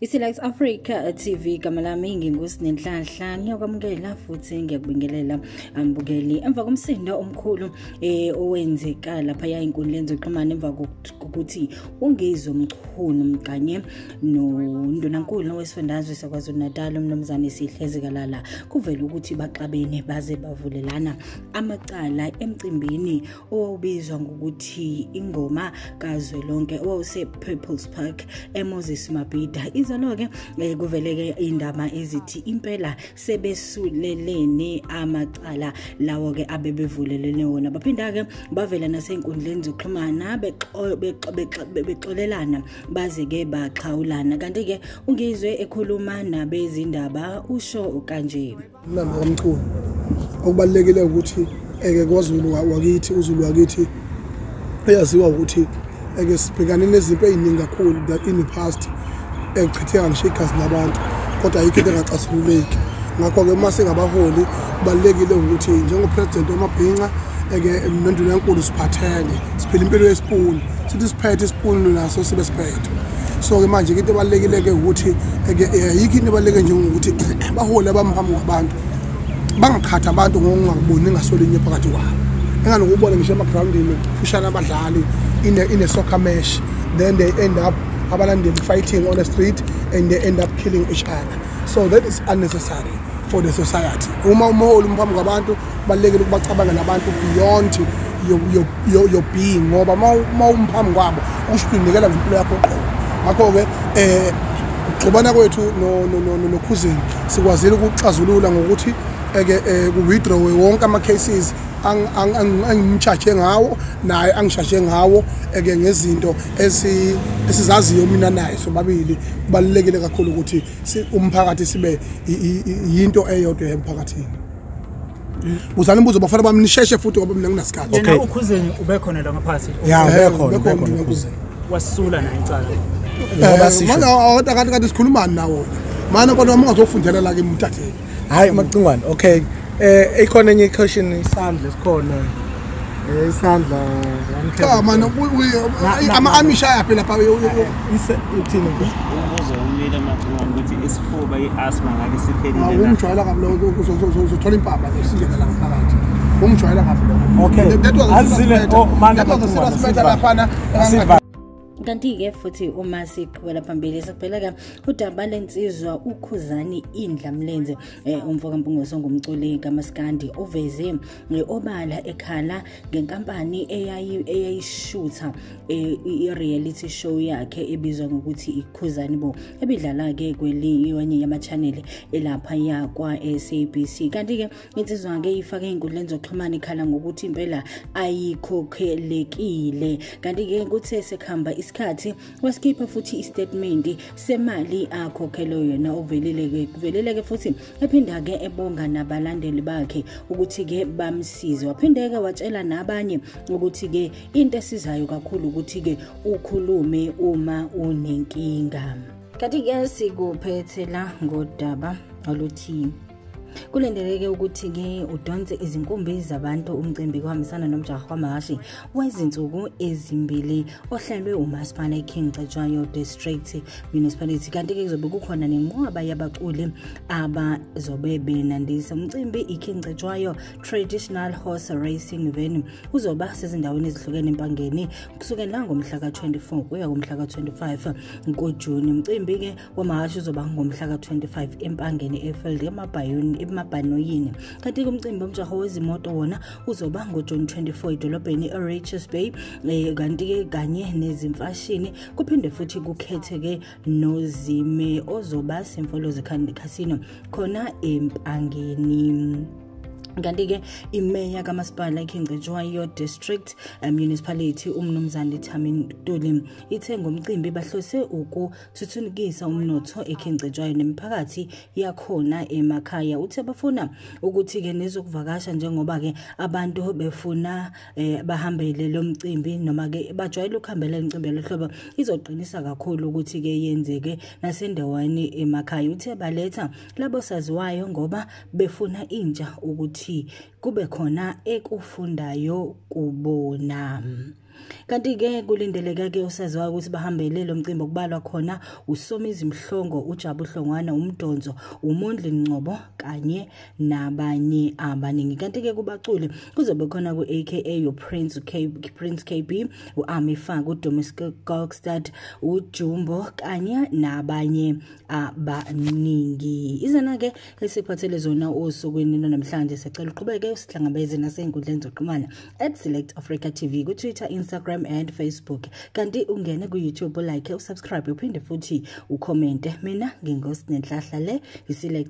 Isilex Africa TV igama lami nginguSinenhlanhla ngiyakwamukela futhi ngiyakubingelela ambukeli emva komsindo omkhulu owenzeka lapha enkundleni zokuxhumana emva kokuthi ungizwe umchunu kanye noNdunankulu wesifundazwe saKwaZulu-Natal umnumzane Sihlezi Kalala kuvela ukuthi baxabene baze bavulelana amacala emcimbini owubizwa ngokuthi ingoma kaZwelonke owuse People's Park eMoses Mabhida. Izolo-ke kuveleke indaba ezithi impela sebesulelene amacala lawo-ke abebevulelene wona baphinda-ke bavela nasenkundleni zokuxhumana bexolelana baze-ke baxhawulana kanti-ke ungizwe ekhuluma nabezindaba usho kanje. Nomculo okubalekile ukuthi kwaZulu wakithi uZulu wakithi eyaziwa ukuthi sibhekane nezinto eziningi kakhulu that in the past echitheka ngisho igazi labantu kodwa ayikho into engaxazululeki. Ngakho-ke mase ngabaholi kubalekile ukuthi njengopresident wamabhinqa noNdunankulu siphathene siphila impilo yesipuni sithi siphethe isipuni naso sibe siphethe. So-ke manje into ebalekile-ke ukuthi ayikho into ebaluleke njengokuthi abaholi abamhambi ngabantu bangakhatha abantu ngokungaboni ngasolinye phakathi kwabo. Enganokubona ngisho emagroundini kushana abadlali in a soccer match, then they end up abalandeli fighting on the street and they end up killing each other. So that is unnecessary for the society. Uma umholi umphambi kwabantu balekile ukubacabanga nabantu beyond your being ngoba uma umphambi kwabo ushinikela ngempilo yakho qobo. Ngakho-ke xubana kwethu nokhuzeni sikwazile ukuxazulula ngokuthi ku-withdraw wonke ama-cases angimcharge ngawo naye angishaje ngawo ngezinto esizaziyo mina naye sobabili. Kubalekile kakhulu ukuthi umphakathi sibe yinto eyodwa emphakathini. Uzana imbuzo bafana bami nisheshe futhi ngoba mina nginasikhathi. Yena ukhuzeni ube khona la ngaphansi. Ya bekhona ukhuzeni. Wasula na icala. Ngoba kanti sikhuluma nawo. Mana kodwa uma ungazofundela la ke emtathe. Hayi Macingwane. Okay. Ikhona enye question isandla sikhona. Isandla cha mana ama-amisha yaphi lapha ithini umbuzo umile Macingwane ukuthi isifuba i-asthma ngake siphelile la. Ungijwayela kabi lokho uzothola impaba esingena la phakathi. Ungijwayela kabi lokho. Okay. Azile mana lapha kanti-ke futhi uma siqhubela phambili sakubheka udaba lensizwa uKhuzani Indlamlenze umfokampungoso ngumculi kaMaskandi oveze obala ekhala ngenkampani eyayishutha i-reality show yakhe ebizwa ngokuthi iKhuzani Bo ebidlala-ke kwelinye yama-channel elapha yakwa SABC. Kanti-ke insizwa-ke ifake ey'nkundleni zokuxhumana ikhala ngokuthi impela ayikhokhelekile. Kanti-ke kuthe sekuhamba isikhathi wasikhipha futhi istatement semali akhokhele yona uveleleke futhi ephinda-ke ebonga nabalandeli bakhe ukuthi-ke bamsize. Waphindeka watshela nabanye ukuthi-ke into esizayo kakhulu ukuthi-ke ukhulume uma unenkinga. Kanti-ke sikuphethe la ngodaba oluthi kulendeleke ukuthi-ke udonse izinkumbi zabantu umcimbi kuhambisana nomjaho wamahashi wezinsuku ezimbili ohlelwe umasipala iKing Cetshwayo District Municipality. Kanti-ke kuzobe kukhona nenqwaba yabaculi abazobe benandisa umcimbi iKing Cetshwayo Traditional Horse Racing Venue uzoba sezindaweni ezihlukene empangeni kusukela ngomhla ka-24 kuya ngomhla ka-25 ngoJuni. Umcimbi-ke wamahashi uzoba ngomhla ka-25 empangeni efield emabhanoyini. Kanti-ke umcimbi omjaho wezimoto wona uzoba ngoJuni 24 edolobheni eRichards Bay. Kanti-ke kanye nezimfashini kuphinde futhi kukhetheke noZime ozoba semfolozi casino khona empangeni. Kanti-ke imeya kamasipala iKing Cetshwayo District Municipality umnumzane Thamin Ntuli ithe ngomcimbi bahlose ukuthuthukisa umnotho eKing Cetshwayo nemiphakathi yakhona emakhaya. Uthe bafuna ukuthi-ke nezokuvakasha njengoba-ke abantu befuna bahambele lo mcimbi noma-ke bajwayele ukuhambela imicimbi yalehlobo izoqinisa kakhulu ukuthi-ke yenzeke nasendaweni emakhaya. Uthe baletha labo saziwayo ngoba befuna intsha ukuthi kube khona ekufundayo kubona. Kanti ke kulindeleka ke usaziwa ukuthi bahambele lo mcimbi okubalwa khona uSomizi Mhlongo, uJabu Hlongwana, uMdonzo, uMondli Ngcobo kanye nabanye abaningi. Kanti ke kubaculi kuzobe khona ku-AKA uPrince KB, uArmy Faka, uDomestic Gokstad, uJumbo kanye nabanye abaningi. Izona ke esiphathele zona osukwini namhlanje sicela uqhubeke usihlangabeze nasey'nkundleni zokuxhumana @SelectAfrica TV ku Twitter, Instagram and Facebook. Kanti ungene ku YouTube, like, usubscribe, uphinde futhi ucommente. Mina ngingosi Nenhlahla le iSelect